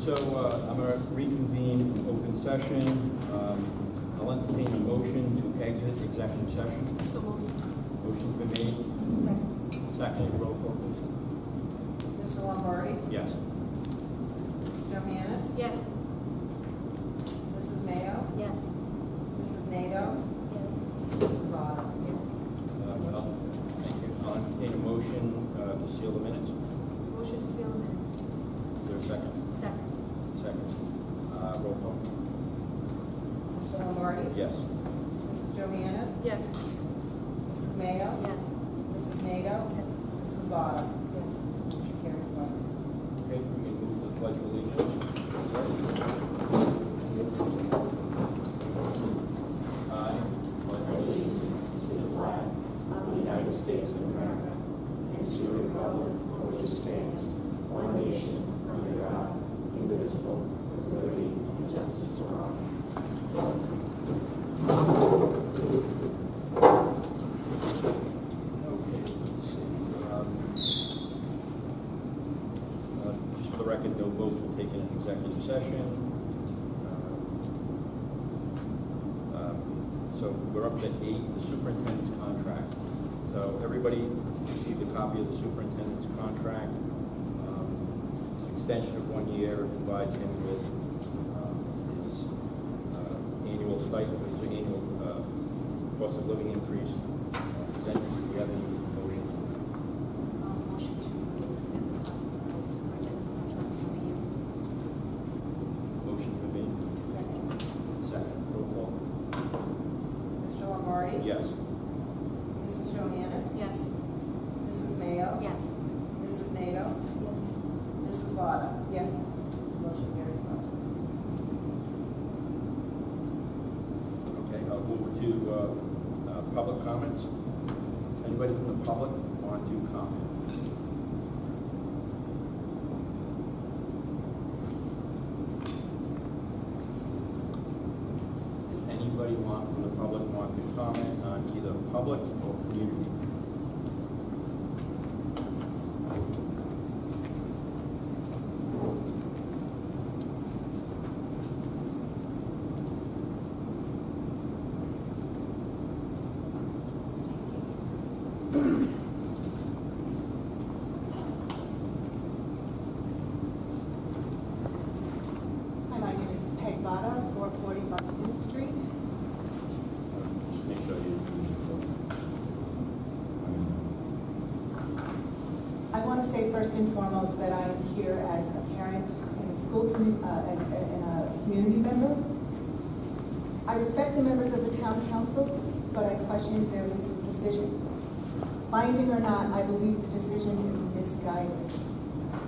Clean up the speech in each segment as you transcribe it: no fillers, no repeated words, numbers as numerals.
So I'm going to reconvene in open session. I'll entertain a motion to exit executive session. So moved. Motion's been made. Second. Roll call, please. Mr. Lombardi? Yes. Mrs. Johannes? Yes. Mrs. Mayo? Yes. Mrs. Nato? Yes. Mrs. Vaughn? Yes. Thank you. I'll entertain a motion to seal the minutes. Motion to seal the minutes. Is there a second? Second. Second. Roll call. Mr. Lombardi? Yes. Mrs. Johannes? Yes. Mrs. Mayo? Yes. Mrs. Nato? Yes. Mrs. Vaughn? Yes. Motion carries 5-0. Okay, we can move to the pledge of allegiance. I pledge allegiance to the flag of the United States of America and to the republic for which it stands, one nation, under God, indivisible, with liberty and justice for all. Okay, let's see. Just for the record, no votes were taken in executive session. So we're up to 8, the superintendent's contract. So everybody received a copy of the superintendent's contract. It's an extension of 1 year. It provides him with his annual stipend, his annual cost of living increase. Does that, do we have any motion? Motion to extend the superintendent's contract for a year. Motion's been made. Second. Second. Roll call. Mr. Lombardi? Yes. Mrs. Johannes? Yes. Mrs. Mayo? Yes. Mrs. Nato? Yes. Mrs. Vaughn? Yes. Motion carries 5-0. Okay, I'll move to public comments. Anybody from the public want to comment? Anybody from the public want to comment on either public or community? Hi, my name is Peg Vada, 440 Buxton Street. Just make sure you. I want to say first and foremost that I am here as a parent and a school and a community member. I respect the members of the town council, but I question their recent decision. Binding or not, I believe the decision is misguided.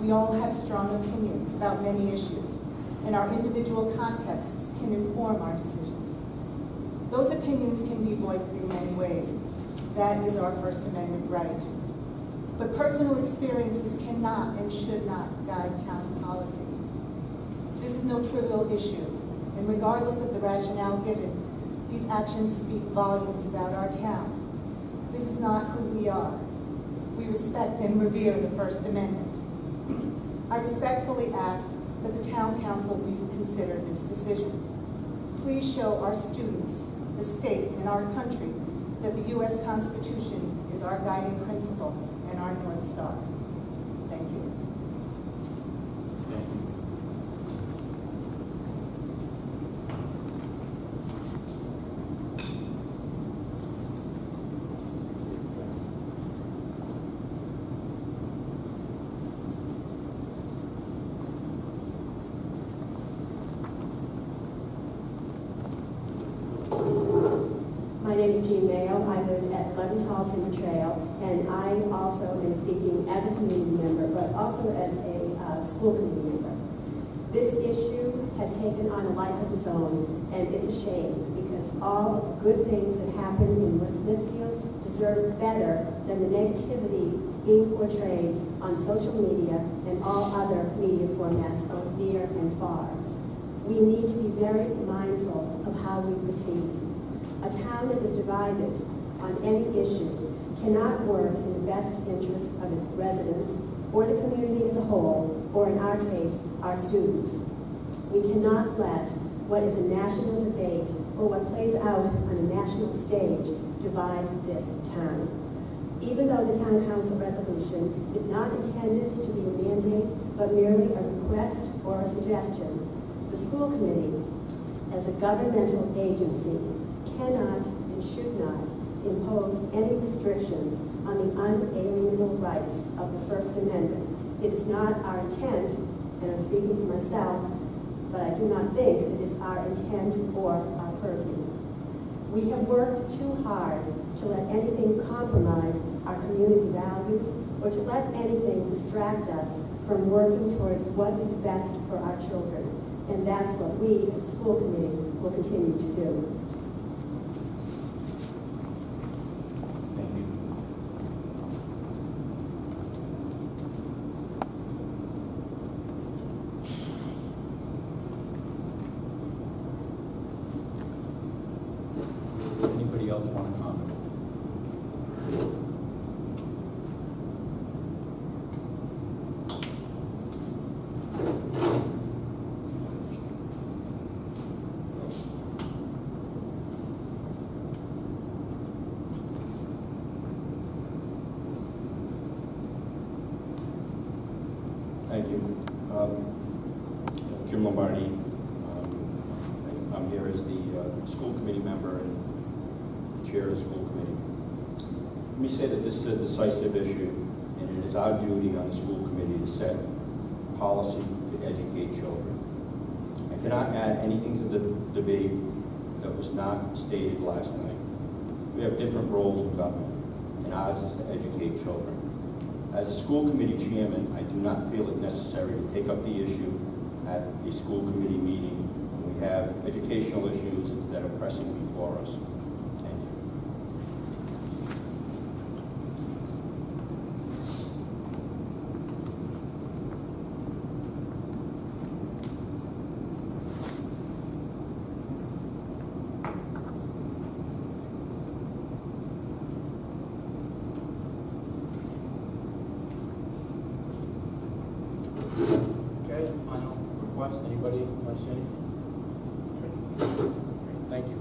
We all have strong opinions about many issues, and our individual contexts can inform our decisions. Those opinions can be voiced in many ways. That is our First Amendment right. But personal experiences cannot and should not guide town policy. This is no trivial issue, and regardless of the rationale given, these actions speak volumes about our town. This is not who we are. We respect and revere the First Amendment. I respectfully ask that the town council reconsider this decision. Please show our students, the state, and our country that the U.S. Constitution is our guiding principle and our North Star. Thank you. Thank you. My name is Jean Mayo. I live at 11 Tall Timber Trail, and I also am speaking as a community member, but also as a school committee member. This issue has taken on a life of its own, and it's a shame because all good things that happen in West Smithfield deserve better than the negativity being portrayed on social media and all other media formats both near and far. We need to be very mindful of how we proceed. A town that is divided on any issue cannot work in the best interests of its residents or the community as a whole, or in our case, our students. We cannot let what is a national debate or what plays out on a national stage divide this town. Even though the town council resolution is not intended to be a mandate, but merely a request or a suggestion, the school committee, as a governmental agency, cannot and should not impose any restrictions on the unalienable rights of the First Amendment. It is not our intent, and I'm speaking for myself, but I do not think it is our intent or our purview. We have worked too hard to let anything compromise our community values or to let anything distract us from working towards what is best for our children. And that's what we, as a school committee, will continue to do. Thank you. Anybody else want to comment? Thank you. Jim Lombardi. I'm here as the school committee member and chair of the school committee. Let me say that this is a decisive issue, and it is our duty on the school committee to set policy to educate children. I cannot add anything to the debate that was not stated last night. We have different roles in government, and ours is to educate children. As a school committee chairman, I do not feel it necessary to take up the issue at a school committee meeting when we have educational issues that are pressing before us. Thank you. Okay, final request. Anybody want to say anything? Okay, thank you.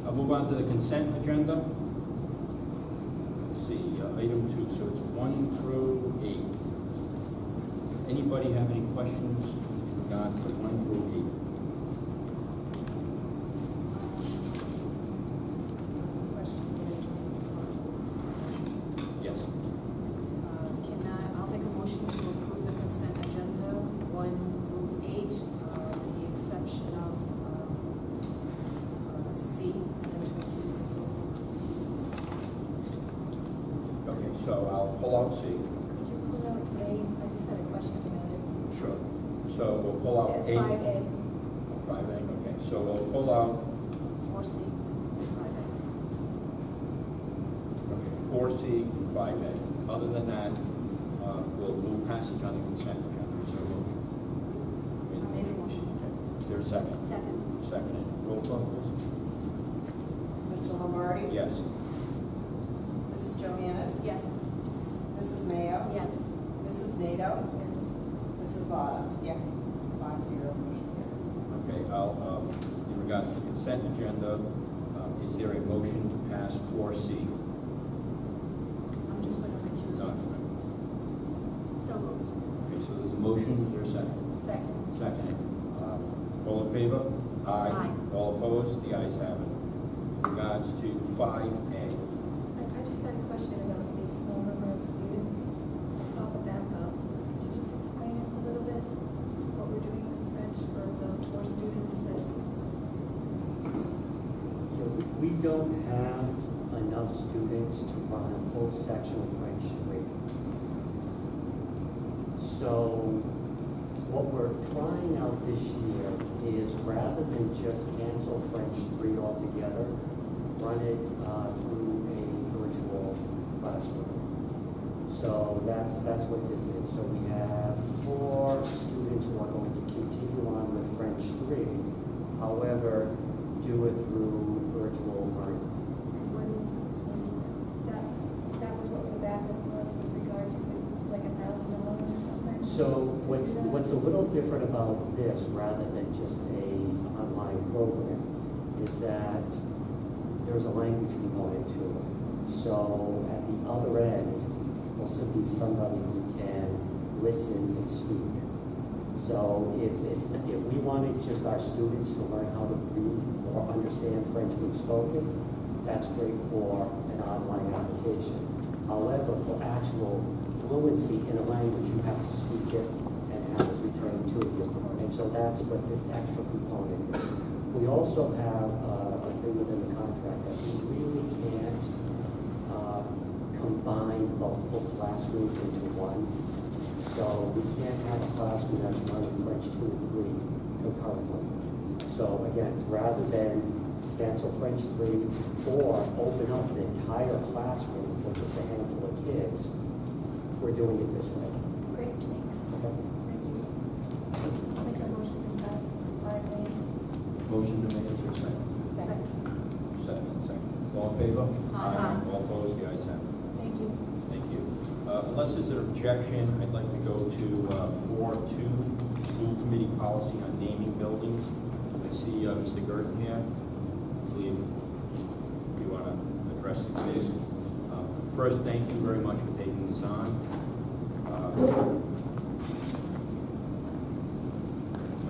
I'll move on to the consent agenda. Let's see, item 2. So it's 1 through 8. Anybody have any questions in regards to 1 through 8? Yes. I'll make a motion to approve the consent agenda 1 through 8, with the exception of C. I'm going to recuse myself from C. Okay, so I'll pull out C. Could you pull out A? I just had a question about it. Sure. So we'll pull out At 8. 5A. 5A, okay. So we'll pull out 4C, 5A. okay, 4C and 5A. Other than that, we'll move passage on the consent agenda. Is there a motion? I made a motion. Okay. Is there a second? Second. Seconded. Roll call, please. Mr. Lombardi? Yes. Mrs. Johannes? Yes. Mrs. Mayo? Yes. Mrs. Nato? Mrs. Vada? Yes. 5-0, motion carries. Okay, I'll, in regards to the consent agenda, is there a motion to pass 4C? I'm just going to recuse myself. So moved. Okay, so there's a motion, is there a second? Second. Seconded. All in favor? Aye. All opposed? The ayes have it. In regards to 5A. I just had a question about the small number of students. I saw the backup. Could you just explain it a little bit? What we're doing with French for the 4 students that, We don't have enough students to run a full section of French 3. So what we're trying out this year is rather than just cancel French 3 altogether, run it through a virtual classroom. So that's what this is. So we have 4 students who are going to continue on with French 3. However, do it through virtual learning. and what is that was what the backup was So what's a little different about this, rather than just a online program, is that there's a language component to it. So at the other end will simply be somebody who can listen and speak. So it's if we wanted just our students to learn how to read or understand French when spoken, that's great for an online application. However, for actual fluency in a language, you have to speak it and have it returned to you. And so that's what this extra component is. We also have a thing within the contract that we really can't combine multiple classrooms into one. So we can't have a classroom that's running French 2 and 3 concurrently. So again, rather than cancel French 3 or open up an entire classroom for just a handful of kids, we're doing it this way. Great, thanks. Okay. Thank you. I'll make a motion to pass 5A. Motion to make it to a second. Second. Second. All in favor? Aye. All opposed? The ayes have it. Thank you. Thank you. Unless there's an objection, I'd like to go to 4.2, school committee policy on naming buildings. I see Mr. Gurdon here. I believe you want to address the committee. First, thank you very much for taking this on. Go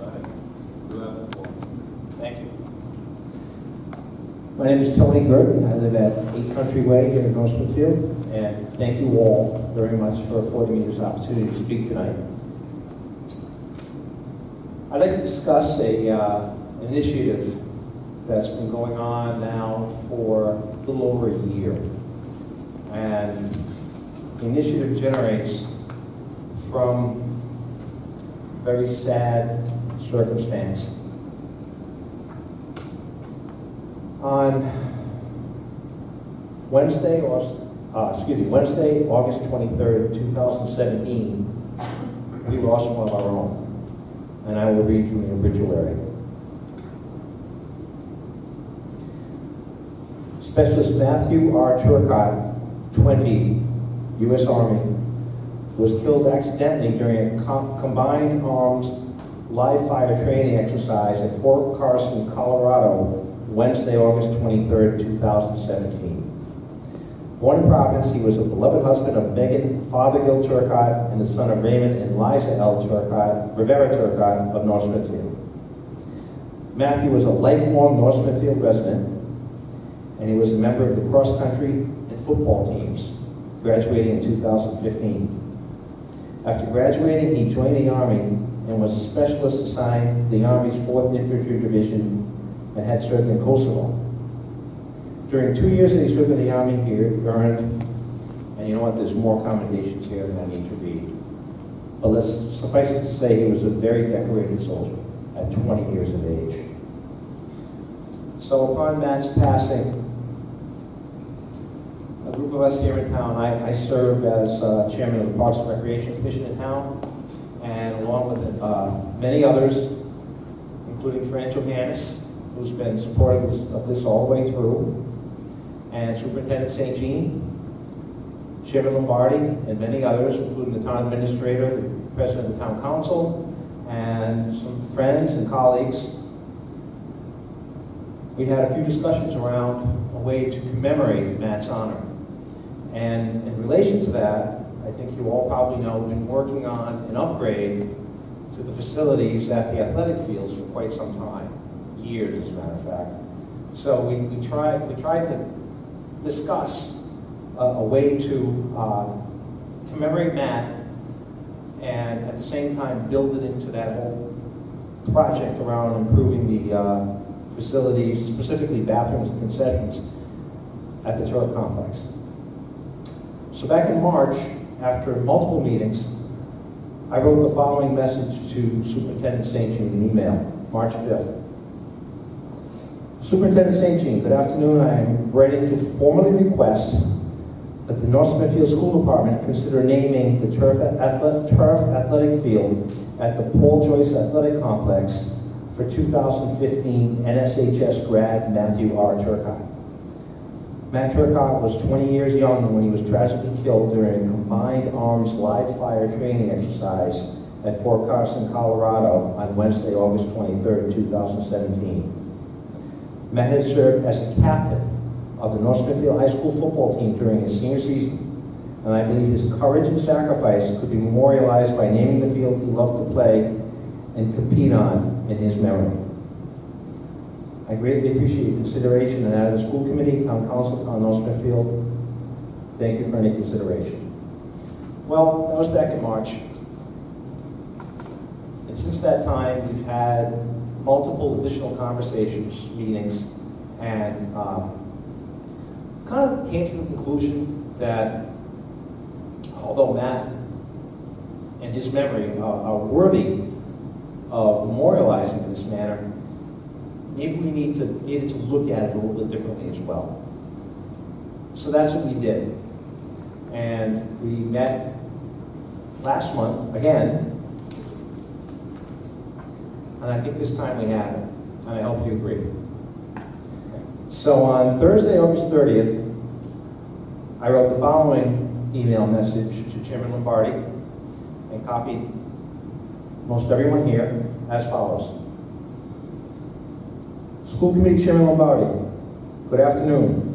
ahead. You have the floor. Thank you. My name is Tony Gurdon. I live at 8 Country Way here in North Smithfield, and thank you all very much for affording me this opportunity to speak tonight. I'd like to discuss an initiative that's been going on now for a little over a year. And the initiative generates from a very sad circumstance. On Wednesday, August 23rd, 2017, we lost one of our own. And I will read from the obituary. Specialist Matthew R. Turcott, 20, U.S. Army, was killed accidentally during a combined arms live fire training exercise at Fort Carson, Colorado, Wednesday, August 23rd, 2017. Born in Providence, he was a beloved husband of Megan Fothergill Turcott and the son of Raymond and Liza L. Turcott, Rivera Turcott of North Smithfield. Matthew was a lifelong North Smithfield resident, and he was a member of the cross-country and football teams, graduating in 2015. After graduating, he joined the Army and was a specialist assigned to the Army's 4th Infantry Division and had served in Kosovo. During 2 years that he served in the Army, he earned, and you know what, there's more commendations here than I need to read, but let's suffice it to say he was a very decorated soldier at 20 years of age. So upon Matt's passing, a group of us here in town, I serve as chairman of the Parks and Recreation Commission in town, and along with many others, including Fran Johannes, who's been supportive of this all the way through, and Superintendent St. Jean, Chairman Lombardi, and many others, including the town administrator, the president of the town council, and some friends and colleagues. We had a few discussions around a way to commemorate Matt's honor. And in relation to that, I think you all probably know, we've been working on an upgrade to the facilities at the athletic fields for quite some time, years as a matter of fact. So we tried to discuss a way to commemorate Matt and at the same time build it into that whole project around improving the facilities, specifically bathrooms and concessions at the turf complex. So back in March, after multiple meetings, I wrote the following message to Superintendent St. Jean in an email, March 5th. Superintendent St. Jean, good afternoon. I am writing to formally request that the North Smithfield School Department consider naming the turf athletic field at the Paul Joyce Athletic Complex for 2015 NSHS grad Matthew R. Turcott. Matt Turcotte was 20 years young when he was tragically killed during a combined arms live fire training exercise at Fort Carson, Colorado on Wednesday, August 23, 2017. Matt had served as a captain of the North Smithfield High School football team during his senior season, and I believe his courage and sacrifice could be memorialized by naming the field he loved to play and compete on in his memory. I greatly appreciate your consideration, and out of the school committee, town council, town North Smithfield, thank you for any consideration. Well, that was back in March. And since that time, we've had multiple additional conversations, meetings, and kind of came to the conclusion that although Matt and his memory are worthy of memorializing in this manner, maybe we needed to look at it a little bit differently as well. So that's what we did. And we met last month again, and I think this time we have it, and I hope you agree. So on Thursday, August 30th, I wrote the following email message to Chairman Lombardi and copied most everyone here as follows. School Committee Chairman Lombardi, good afternoon.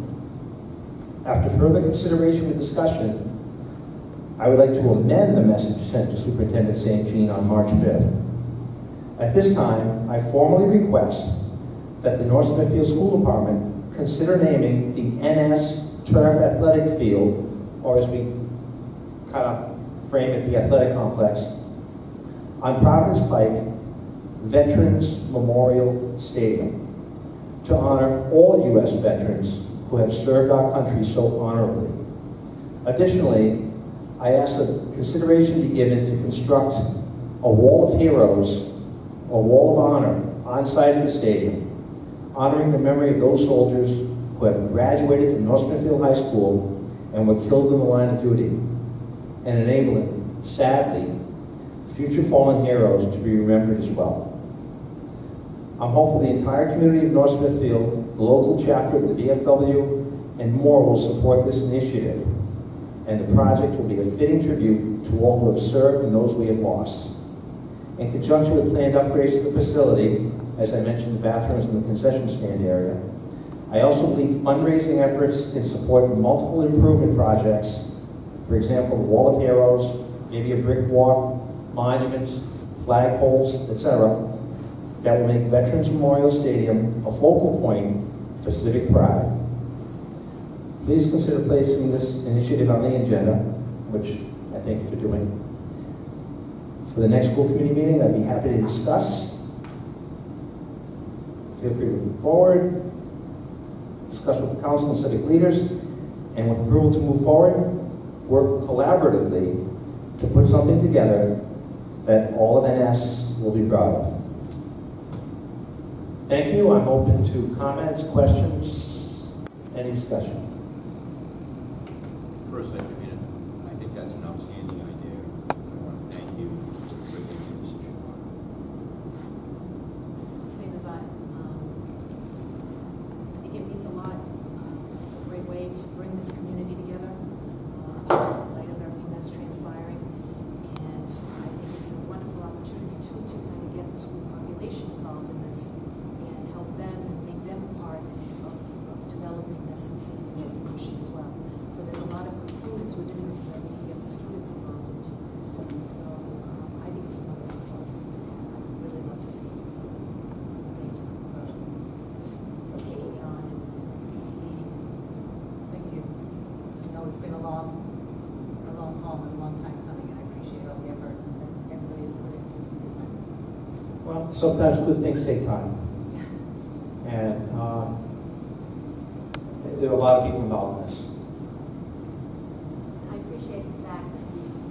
After further consideration and discussion, I would like to amend the message sent to Superintendent St. Jean on March 5th. At this time, I formally request that the North Smithfield School Department consider naming the NS Turf Athletic Field, or as we kind of frame it, the athletic complex, on Providence Pike Veterans Memorial Stadium, to honor all U.S. veterans who have served our country so honorably. Additionally, I ask that consideration be given to construct a wall of heroes, or wall of honor, on site of the stadium, honoring the memory of those soldiers who have graduated from North Smithfield High School and were killed in the line of duty, and enabling, sadly, future fallen heroes to be remembered as well. I'm hopeful the entire community of North Smithfield, the local chapter of the VFW, and more will support this initiative, and the project will be a fitting tribute to all who have served and those we have lost. In conjunction with planned upgrades to the facility, as I mentioned, the bathrooms and the concession stand area, I also believe fundraising efforts in support of multiple improvement projects, for example, the Wall of Heroes, maybe a brick walk, monuments, flagpoles, etc., that will make Veterans Memorial Stadium a focal point for civic pride. Please consider placing this initiative on the agenda, which I thank you for doing. For the next school committee meeting, I'd be happy to discuss. Feel free to move forward, discuss with the council and civic leaders, and with approval to move forward, work collaboratively to put something together that all of NS will be proud of. Thank you. I'm open to comments, questions, any discussion. First, I think that's an outstanding idea. I want to thank you for taking the decision. Same as I think it means a lot. It's a great way to bring this community together in light of everything that's transpiring. And I think it's a wonderful opportunity too to kind of get the school population involved in this and help them and make them a part of developing this information as well. So there's a lot of components we're doing this that we can get the students involved into. So I think it's a wonderful cause. I would really love to see it. Thank you for taking it on and leading. Thank you. I know it's been a long haul and a long time coming, and I appreciate all the effort that everybody has put into this. Well, sometimes good things take time. And there are a lot of people involved in this. I appreciate the fact that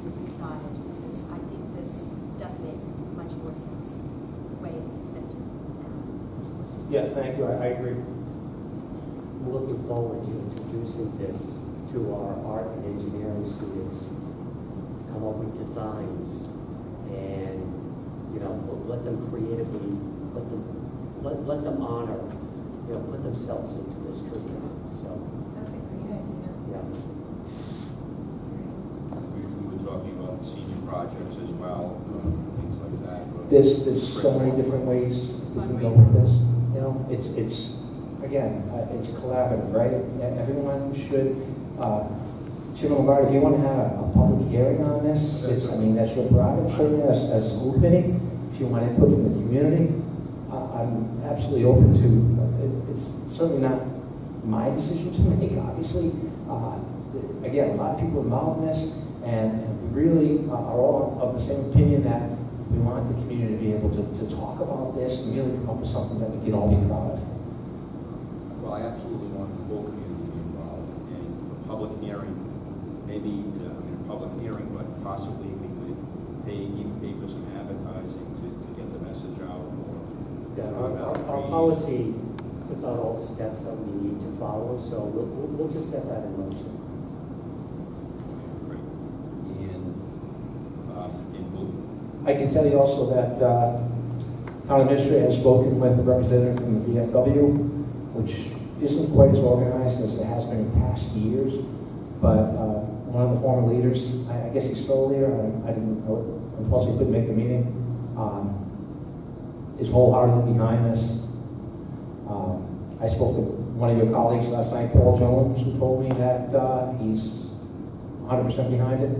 you thought it, because I think this does make much more sense, the way it's presented now. Yeah, thank you. I agree. I'm looking forward to introducing this to our art and engineering students to come up with designs and, you know, let them creatively, let them honor, you know, put themselves into this tribute. So That's a great idea. Yeah. That's great. We were talking about senior projects as well, things like that. but- There's so many different ways we can go with this. You know, it's again, it's collaborative, right? Everyone should, Chairman Lagarde, if you want to have a public hearing on this, I mean, that's your prerogative, certainly as a school committee. If you want input from the community, I'm absolutely open to, it's certainly not my decision to make, obviously. Again, a lot of people involved in this, and we really are all of the same opinion that we want the community to be able to talk about this and really come up with something that we can all be proud of. Well, I absolutely want the whole community to be involved, and for public hearing, maybe, a public hearing, but possibly we could even pay for some advertising to get the message out more. Yeah, our policy puts out all the steps that we need to follow, so we'll just set that in motion. Great. And, we'll I can tell you also that town administrator has spoken with a representative from the VFW, which isn't quite as organized as it has been in past years, but one of the former leaders, I guess he's still a leader, I didn't know, unfortunately couldn't make the meeting, is wholeheartedly behind this. I spoke to one of your colleagues last night, Paul Jones, who told me that he's 100% behind it.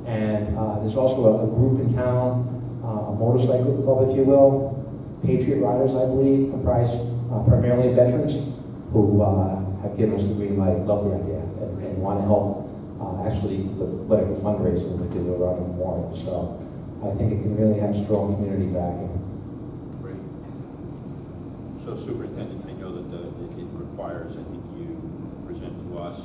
And there's also a group in town, a motorcycle club, if you will, Patriot Riders, I believe, comprised primarily of veterans who have given us the green light, love the idea, and want to help actually with whatever fundraising we do around the memorial. So I think it can really have strong community backing. Great. So Superintendent, I know that it requires, I think you present to us